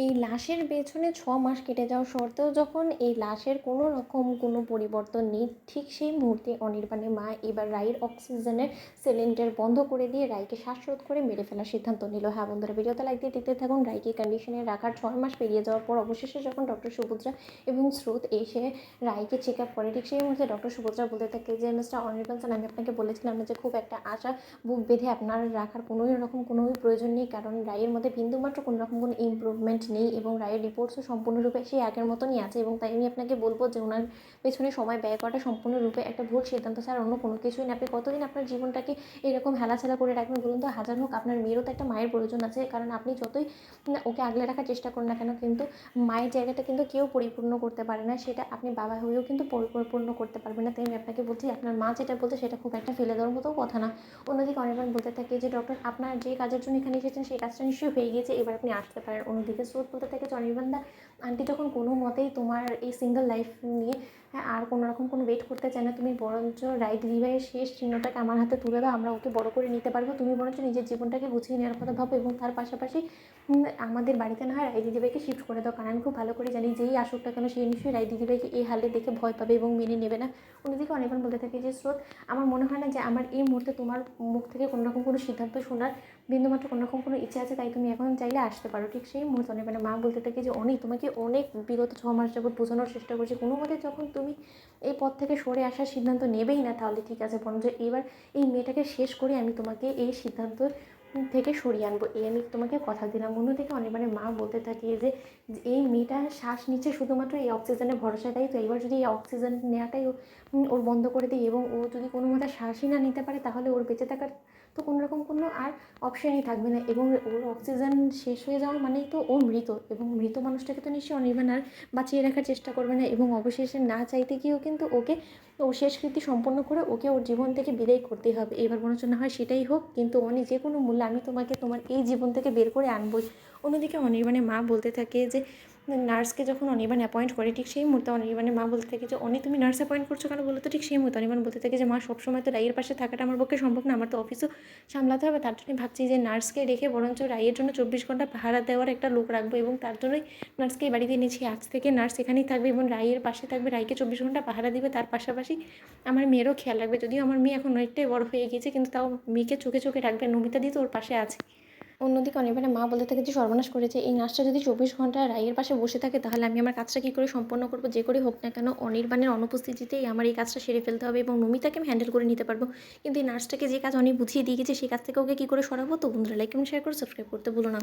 এই লাশের পেছনে ৬ মাস কেটে যাওয়া সত্ত্বেও যখন এই লাশের কোনো রকম কোনো পরিবর্তন নেই, ঠিক সেই মুহূর্তে অনির্বাণের মা এবার রাইয়ের অক্সিজেনের সিলিন্ডার বন্ধ করে দিয়ে রাইকে শ্বাসরোধ করে মেরে ফেলার সিদ্ধান্ত নিল। হ্যাঁ বন্ধুরা, ভিডিওতে লাইক দিয়ে দেখতে থাকুন। রাইকে কন্ডিশনে রাখার ৬ মাস পেরিয়ে যাওয়ার পর অবশেষে যখন ডক্টর সুভদ্রা এবং স্রোত এসে রাইকে চেক আপ করে, ঠিক সেই মুহূর্তে ডক্টর সুভদ্রা বলতে থাকে যে মিস্টার অনির্বাণ স্যার, আমি আপনাকে বলেছিলাম না যে খুব একটা আশা বুক বেঁধে আপনার রাখার কোনোই রকম কোনোই প্রয়োজন নেই, কারণ রায়ের মধ্যে বিন্দুমাত্র কোনো রকম কোনো ইমপ্রুভমেন্ট নেই এবং রায়ের রিপোর্টসও সম্পূর্ণরূপে সেই আগের মতনই আছে। এবং তাই আমি আপনাকে বলবো যে ওনার পেছনে সময় ব্যয় করাটা সম্পূর্ণরূপে একটা ভুল সিদ্ধান্ত ছাড়া অন্য কোনো কিছুই না। আপনি কতদিন আপনার জীবনটাকে এরকম হেলাছেলা করে রাখবেন বলুন তো? হাজার হোক আপনার মেয়েরও তো একটা মায়ের প্রয়োজন আছে, কারণ আপনি যতই ওকে আগলে রাখার চেষ্টা করুন না কেন, কিন্তু মায়ের জায়গাটা কিন্তু কেউ পরিপূর্ণ করতে পারে না, সেটা আপনি বাবা হয়েও কিন্তু পরিপূর্ণ করতে পারবেন না। তাই আমি আপনাকে বলছি, আপনার মা যেটা বলছে সেটা খুব একটা ফেলে দেওয়ার মতো কথা না। অন্যদিকে অনির্বাণ বলতে থাকে যে ডক্টর, আপনার যে কাজের জন্য এখানে এসেছেন সেই কাজটা নিশ্চয়ই হয়ে গিয়েছে, এবার আপনি আসতে পারেন। অন্যদিকে স্রোত বলতে থাকে যে অনির্বাণ দা, আন্টি যখন কোনো মতেই তোমার এই সিঙ্গেল লাইফ নিয়ে আর কোনো রকম কোনো ওয়েট করতে চায় না, তুমি বরঞ্চ রাই দিদিভাইয়ের শেষ চিহ্নটাকে আমার হাতে তুলে দাও, আমরা ওকে বড় করে নিতে পারবো। তুমি বরঞ্চ নিজের জীবনটাকে গুছিয়ে নেওয়ার কথা ভাবো এবং তার পাশাপাশি আমাদের বাড়িতে না হয় রাই দিদিভাইকে শিফট করে দাও, কারণ আমি খুব ভালো করে জানি যেই আসুক না কেন সেই নিশ্চয়ই রাই দিদিভাইকে এই হালে দেখে ভয় পাবে এবং মেনে নেবে না। অন্যদিকে অনির্বাণ বলতে থাকে যে স্রোত, আমার মনে হয় না যে আমার এই মুহূর্তে তোমার মুখ থেকে কোনো রকম কোনো সিদ্ধান্ত শোনার বিন্দুমাত্র কোনো রকম কোনো ইচ্ছা আছে, তাই তুমি এখন চাইলে আসতে পারো। ঠিক সেই মুহূর্তে অনির্বাণের মা বলতে থাকে যে তোমাকে অনেক বিগত ৬ মাস যাবত বোঝানোর চেষ্টা করছি, কোনো মতে যখন তুমি এই পথ থেকে সরে আসার সিদ্ধান্ত নেবেই না, তাহলে ঠিক আছে, বরঞ্চ এবার এই মেয়েটাকে শেষ করে আমি তোমাকে এই সিদ্ধান্ত থেকে সরিয়ে আনবো, এই আমি তোমাকে কথা দিলাম। অন্যদিকে অনির্বাণের মা বলতে থাকে যে এই মেয়েটা শ্বাস নিচ্ছে শুধুমাত্র এই অক্সিজেনের ভরসাটাই, তো এবার যদি এই অক্সিজেন নেওয়াটাই ওর বন্ধ করে দিই এবং ও যদি কোনো মতে শ্বাসই না নিতে পারে, তাহলে ওর বেঁচে থাকার তো কোনো রকম কোনো আর অপশানই থাকবে না এবং ওর অক্সিজেন শেষ হয়ে যাওয়া মানেই তো ও মৃত, এবং মৃত মানুষটাকে তো নিশ্চয়ই অনির্বাণ আর বাঁচিয়ে রাখার চেষ্টা করবে না এবং অবশেষে না চাইতে গিয়েও কিন্তু ওকে ও শেষকৃত্য সম্পন্ন করে ওকে ওর জীবন থেকে বিদায় করতেই হবে। এবার মনে হচ্ছে না হয় সেটাই হোক, কিন্তু যে কোনো মূল্যে আমি তোমাকে তোমার এই জীবন থেকে বের করে আনবই। অন্যদিকে অনির্বাণের মা বলতে থাকে যে নার্সকে যখন অনির্বাণ অ্যাপয়েন্ট করে, ঠিক সেই মুহূর্তে অনির্বাণের মা বলতে থাকে যে তুমি নার্স অ্যাপয়েন্ট করছো কেন বলো তো? ঠিক সেই মুহূর্তে অনির্বাণ বলতে থাকে যে মা, সবসময় তো রাইয়ের পাশে থাকাটা আমার পক্ষে সম্ভব না, আমার তো অফিসও সামলাতে হবে, তার জন্যই ভাবছি যে নার্সকে রেখে বরঞ্চ রাইয়ের জন্য ২৪ ঘন্টা পাহারা দেওয়ার একটা লোক রাখবো এবং তার জন্যই নার্সকে এই বাড়িতে এনেছি। আজ থেকে নার্স এখানেই থাকবে এবং রাইয়ের পাশে থাকবে, রাইকে ২৪ ঘন্টা পাহারা দিবে, তার পাশাপাশি আমার মেয়েরও খেয়াল রাখবে। যদিও আমার মেয়ে এখন অনেকটাই বড় হয়ে গিয়েছে, কিন্তু তাও মেয়েকে চোখে চোখে রাখবে, নমিতা দি তো ওর পাশে আছে। অন্যদিকে অনির্বাণের মা বলতে থাকে যে সর্বনাশ করেছে, এই নার্সটা যদি ২৪ ঘন্টা রাইয়ের পাশে বসে থাকে তাহলে আমি আমার কাজটা কী করে সম্পন্ন করবো? যে করেই হোক না কেন অনির্বাণের অনুপস্থিতিতেই আমার এই কাজটা সেরে ফেলতে হবে এবং নমিতাকে আমি হ্যান্ডেল করে নিতে পারবো, কিন্তু এই নার্সটাকে যে কাজ বুঝিয়ে দিয়ে গেছে সেই কাজ থেকে ওকে কী করে সরাবো? তো বন্ধুরা, লাইক কমেন্ট শেয়ার করে সাবস্ক্রাইব করতে ভুলো না।